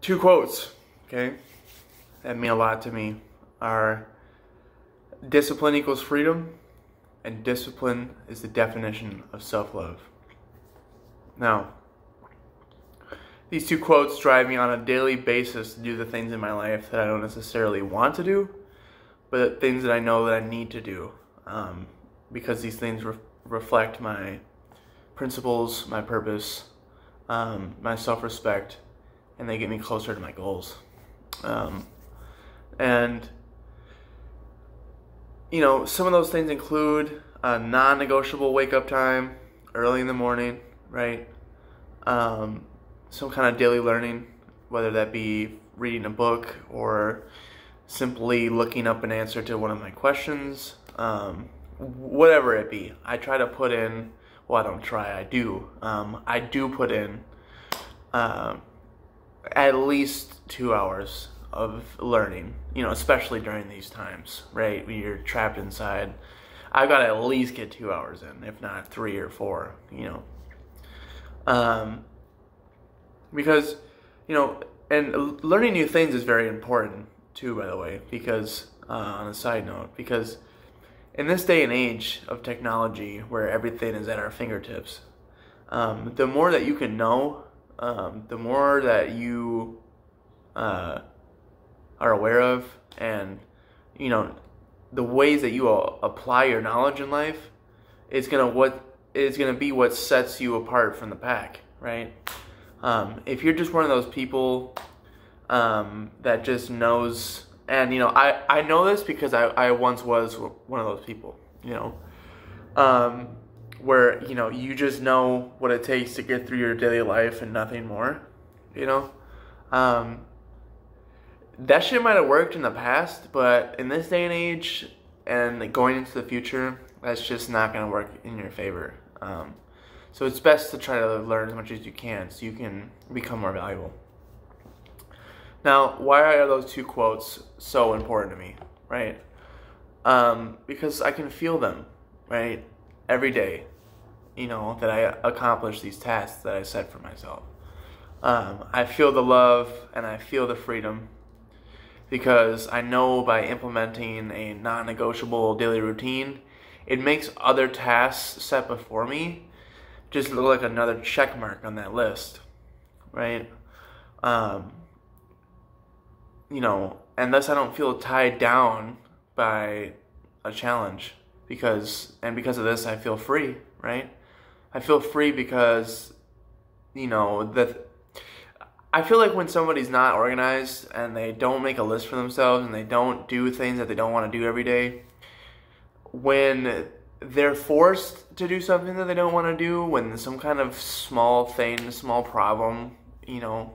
Two quotes, okay, that mean a lot to me are discipline equals freedom, and discipline is the definition of self-love. Now, these two quotes drive me on a daily basis to do the things in my life that I don't necessarily want to do, but things that I know that I need to do, because these things reflect my principles, my purpose, my self-respect, and they get me closer to my goals. And you know, some of those things include a non-negotiable wake-up time, early in the morning, right? Some kind of daily learning, whether that be reading a book or simply looking up an answer to one of my questions, whatever it be. I try to put in, well, I don't try, I do. I do put in at least 2 hours of learning, you know, especially during these times, right? When you're trapped inside, I've got to at least get 2 hours in, if not 3 or 4, you know. Because, you know, and learning new things is very important too, by the way, because, on a side note, because in this day and age of technology where everything is at our fingertips, the more that you can know, the more that you are aware of, and you know, the ways that you apply your knowledge in life is gonna be what sets you apart from the pack, right? If you're just one of those people that just knows, and you know, I know this because I once was one of those people, you know, where, you know, you just know what it takes to get through your daily life and nothing more, you know. That shit might have worked in the past, but in this day and age and going into the future, that's just not going to work in your favor. So it's best to try to learn as much as you can so you can become more valuable. Now, why are those two quotes so important to me, right? Because I can feel them, right, every day, you know, that I accomplish these tasks that I set for myself. I feel the love and I feel the freedom, because I know by implementing a non-negotiable daily routine, it makes other tasks set before me just look like another check mark on that list, right? You know, and thus I don't feel tied down by a challenge, because of this I feel free, right? I feel free because, you know, I feel like when somebody's not organized and they don't make a list for themselves and they don't do things that they don't want to do every day, when they're forced to do something that they don't want to do, when some kind of small thing, small problem, you know,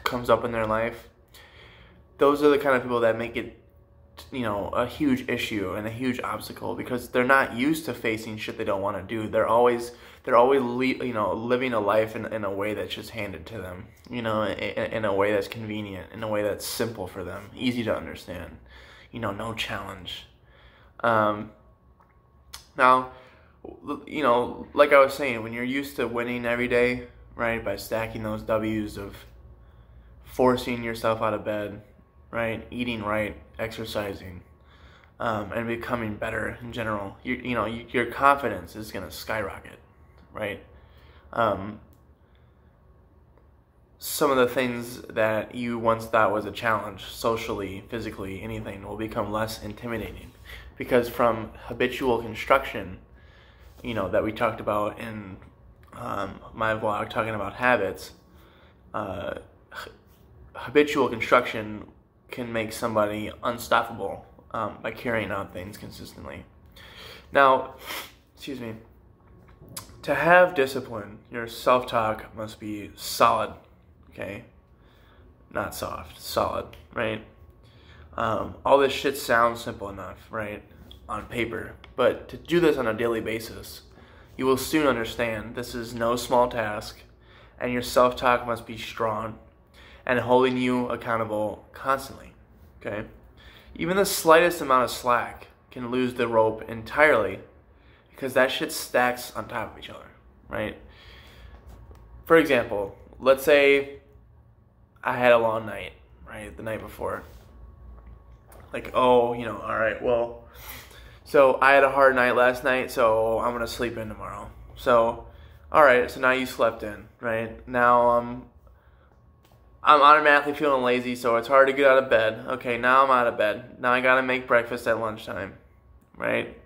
comes up in their life, those are the kind of people that make it, you know, a huge issue and a huge obstacle, because they're not used to facing shit they don't want to do. They're always you know, living a life in a way that's just handed to them, you know, in a way that's convenient, in a way that's simple for them, easy to understand, you know, no challenge. Now, you know, like I was saying, when you're used to winning every day, right, by stacking those W's of forcing yourself out of bed, right, eating right, exercising, and becoming better in general, you know, your confidence is going to skyrocket, right? Some of the things that you once thought was a challenge, socially, physically, anything, will become less intimidating, because from habitual construction, you know, that we talked about in my vlog talking about habits, habitual construction can make somebody unstoppable by carrying out things consistently. Now, excuse me, to have discipline, your self-talk must be solid, okay? Not soft, solid, right? All this shit sounds simple enough, right, on paper, but to do this on a daily basis, you will soon understand this is no small task, and your self-talk must be strong and holding you accountable constantly, okay? Even the slightest amount of slack can lose the rope entirely, because that shit stacks on top of each other, right? For example, let's say I had a long night, right, the night before. Like, oh, all right, well, so I had a hard night last night, so I'm going to sleep in tomorrow. So, all right, so now you slept in, right? Now I'm automatically feeling lazy, so it's hard to get out of bed. Okay, now I'm out of bed. Now I got to make breakfast at lunchtime, right?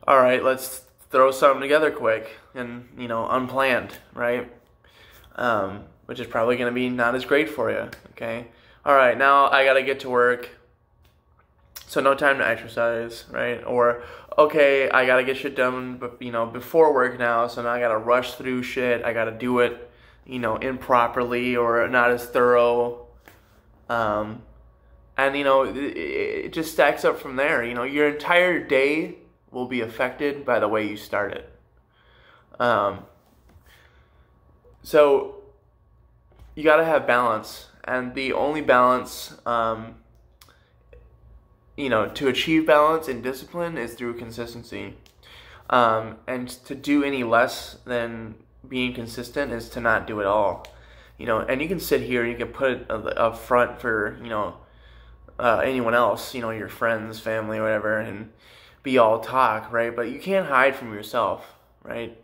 All right, let's throw something together quick and, unplanned, right? Which is probably going to be not as great for you, okay? All right, now I got to get to work, so no time to exercise, right? Or, okay, I got to get shit done, before work now, so now I got to rush through shit. I got to do it, improperly or not as thorough. And, it just stacks up from there. Your entire day will be affected by the way you start it. So you got to have balance, and the only balance, to achieve balance and discipline is through consistency. And to do any less than being consistent is to not do it all. And you can sit here and you can put it up front for, anyone else, your friends, family, whatever, and be all talk, right? But you can't hide from yourself, right?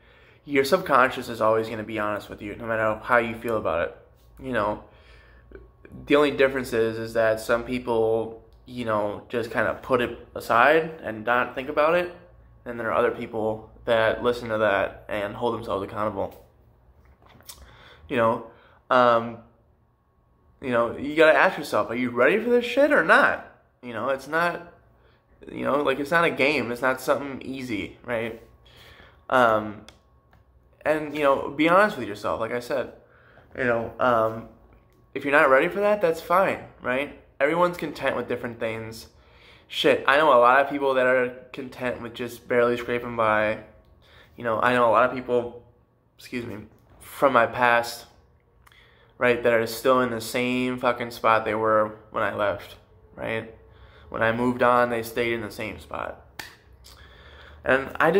Your subconscious is always going to be honest with you, no matter how you feel about it. The only difference is that some people, just kind of put it aside and not think about it. And there are other people that listen to that and hold themselves accountable. You gotta ask yourself, are you ready for this shit or not? It's not, it's not a game. It's not something easy, right? And, be honest with yourself. Like I said, if you're not ready for that, that's fine, right? Everyone's content with different things. Shit, I know a lot of people that are content with just barely scraping by. I know a lot of people, from my past, right, that are still in the same fucking spot they were when I left, right? When I moved on, they stayed in the same spot. And I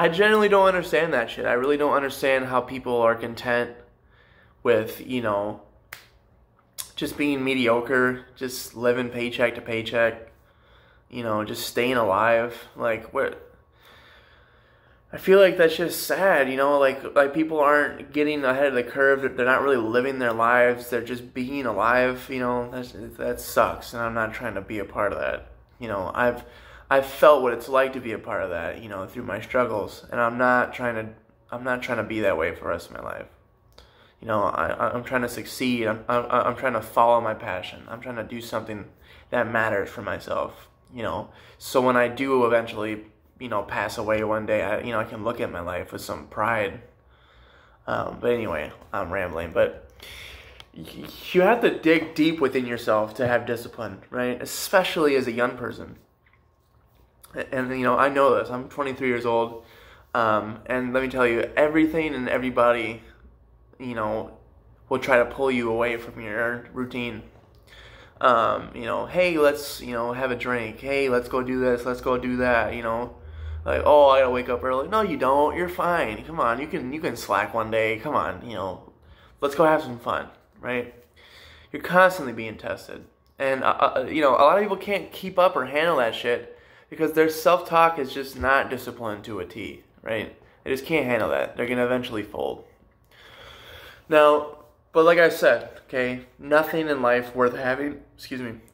generally don't understand that shit. I really don't understand how people are content with, just being mediocre, just living paycheck to paycheck, just staying alive. Like, what? I feel like that's just sad, like people aren't getting ahead of the curve. They're not really living their lives. They're just being alive, that sucks. And I'm not trying to be a part of that. I've felt what it's like to be a part of that, through my struggles. And I'm not trying to be that way for the rest of my life. I'm trying to succeed. I'm trying to follow my passion. I'm trying to do something that matters for myself, so when I do eventually, pass away one day, I can look at my life with some pride. But anyway, I'm rambling. But you have to dig deep within yourself to have discipline, right? Especially as a young person. And, I know this. I'm 23 years old. And let me tell you, everything and everybody, will try to pull you away from your routine. Hey, let's, have a drink. Hey, let's go do this. Let's go do that. Like, oh, I gotta wake up early. No, you don't. You're fine. Come on, you can slack one day. Come on, let's go have some fun, right? You're constantly being tested, and a lot of people can't keep up or handle that shit because their self-talk is just not disciplined to a T, right? They just can't handle that. They're gonna eventually fold. Now, but like I said, okay, nothing in life worth having,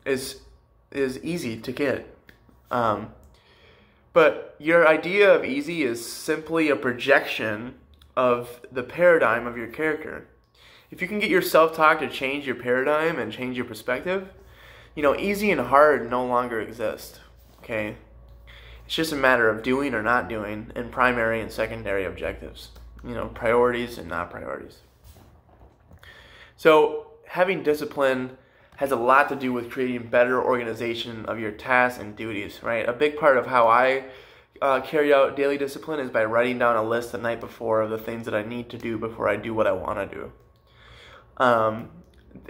is easy to get. But your idea of easy is simply a projection of the paradigm of your character. If you can get your self-talk to change your paradigm and change your perspective, easy and hard no longer exist, okay? It's just a matter of doing or not doing in primary and secondary objectives, priorities and not priorities. So having discipline has a lot to do with creating better organization of your tasks and duties, right? A big part of how I carry out daily discipline is by writing down a list the night before of the things that I need to do before I do what I want to do.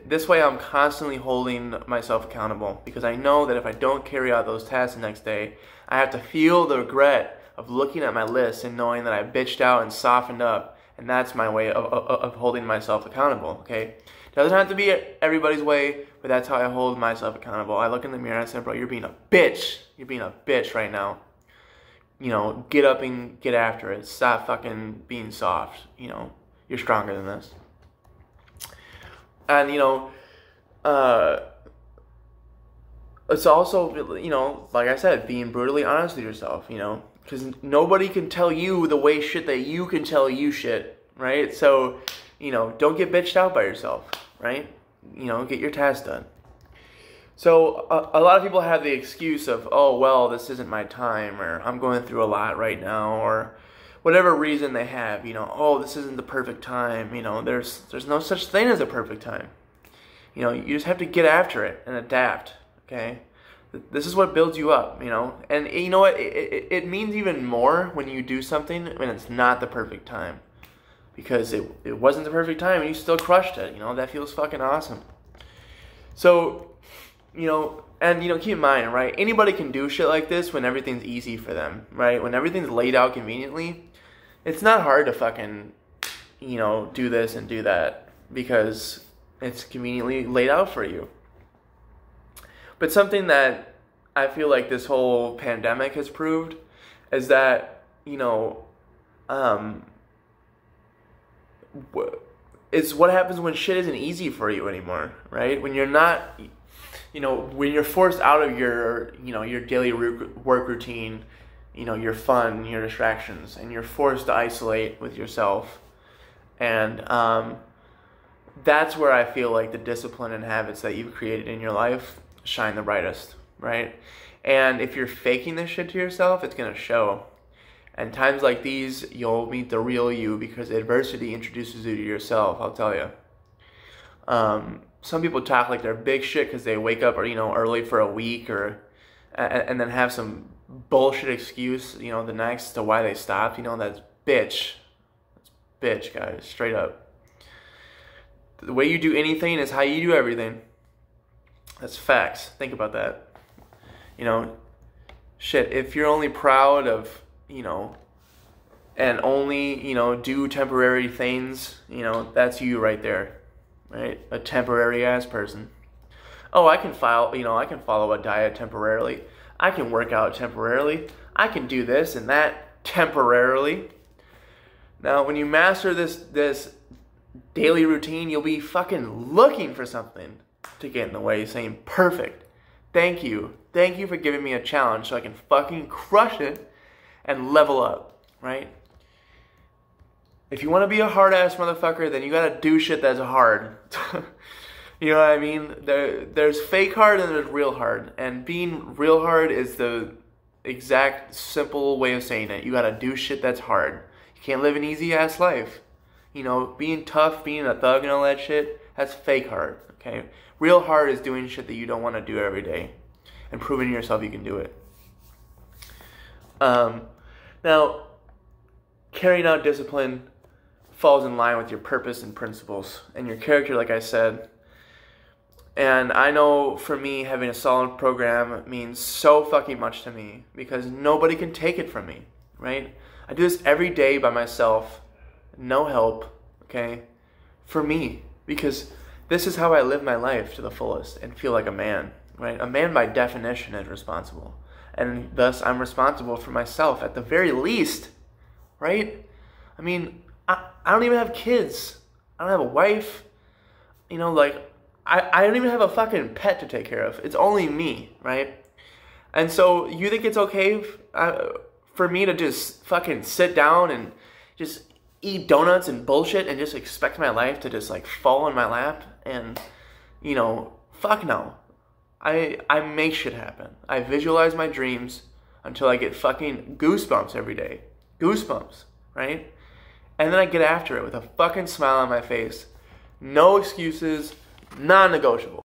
This way I'm constantly holding myself accountable because I know that if I don't carry out those tasks the next day, I have to feel the regret of looking at my list and knowing that I bitched out and softened up And that's my way of holding myself accountable, okay? Doesn't have to be everybody's way, but that's how I hold myself accountable. I look in the mirror and I say, bro, you're being a bitch. You're being a bitch right now. You know, get up and get after it. Stop fucking being soft. You know, you're stronger than this. And, you know, it's also, you know, like I said, being brutally honest with yourself, you know, because nobody can tell you the way shit that you can tell you shit, right? So, you know, don't get bitched out by yourself, right? You know, get your task done. So a lot of people have the excuse of, oh, well, this isn't my time, or I'm going through a lot right now, or whatever reason they have, you know, oh, this isn't the perfect time, you know, there's no such thing as a perfect time. You know, you just have to get after it and adapt, okay? This is what builds you up, you know? And you know what? It means even more when you do something when it's not the perfect time. Because it wasn't the perfect time and you still crushed it, you know? That feels fucking awesome. So, you know, and, you know, keep in mind, right? Anybody can do shit like this when everything's easy for them, right? When everything's laid out conveniently, it's not hard to fucking, you know, do this and do that because it's conveniently laid out for you. But something that I feel like this whole pandemic has proved is that, you know, it's what happens when shit isn't easy for you anymore, right? When you're not, you know, when you're forced out of your, you know, your daily work routine, you know, your fun, your distractions, and you're forced to isolate with yourself. And that's where I feel like the discipline and habits that you've created in your life shine the brightest, right? And if you're faking this shit to yourself, it's going to show. And times like these, you'll meet the real you because adversity introduces you to yourself, I'll tell you. Some people talk like they're big shit because they wake up, or, you know, early for a week, or and then have some bullshit excuse, you know, the next to why they stopped. You know, that's bitch. That's bitch, guys, straight up. The way you do anything is how you do everything. That's facts. Think about that. You know, shit, if you're only proud of, you know, and only, you know, do temporary things, you know, that's you right there, right? A temporary ass person. Oh, I can follow a diet temporarily. I can work out temporarily. I can do this and that temporarily. Now, when you master this daily routine, you'll be fucking looking for something to get in the way, saying, perfect. Thank you for giving me a challenge so I can fucking crush it and level up, right? If you want to be a hard-ass motherfucker, then you gotta do shit that's hard. You know what I mean? There's fake hard and there's real hard. And being real hard is the exact simple way of saying it. You gotta do shit that's hard. You can't live an easy-ass life. You know, being tough, being a thug and all that shit, that's fake hard, okay? Real hard is doing shit that you don't want to do every day and proving to yourself you can do it. Now, carrying out discipline falls in line with your purpose and principles and your character, like I said. And I know for me, having a solid program means so fucking much to me because nobody can take it from me, right? I do this every day by myself, no help, okay? For me, because this is how I live my life to the fullest and feel like a man, right? A man by definition is responsible. And thus, I'm responsible for myself at the very least, right? I mean, I don't even have kids. I don't have a wife. You know, like, I don't even have a fucking pet to take care of. It's only me, right? And so, you think it's okay for me to just fucking sit down and just eat donuts and bullshit and just expect my life to just, like, fall in my lap? And, you know, fuck no. I make shit happen. I visualize my dreams until I get fucking goosebumps every day. Goosebumps, right? And then I get after it with a fucking smile on my face. No excuses, non-negotiable.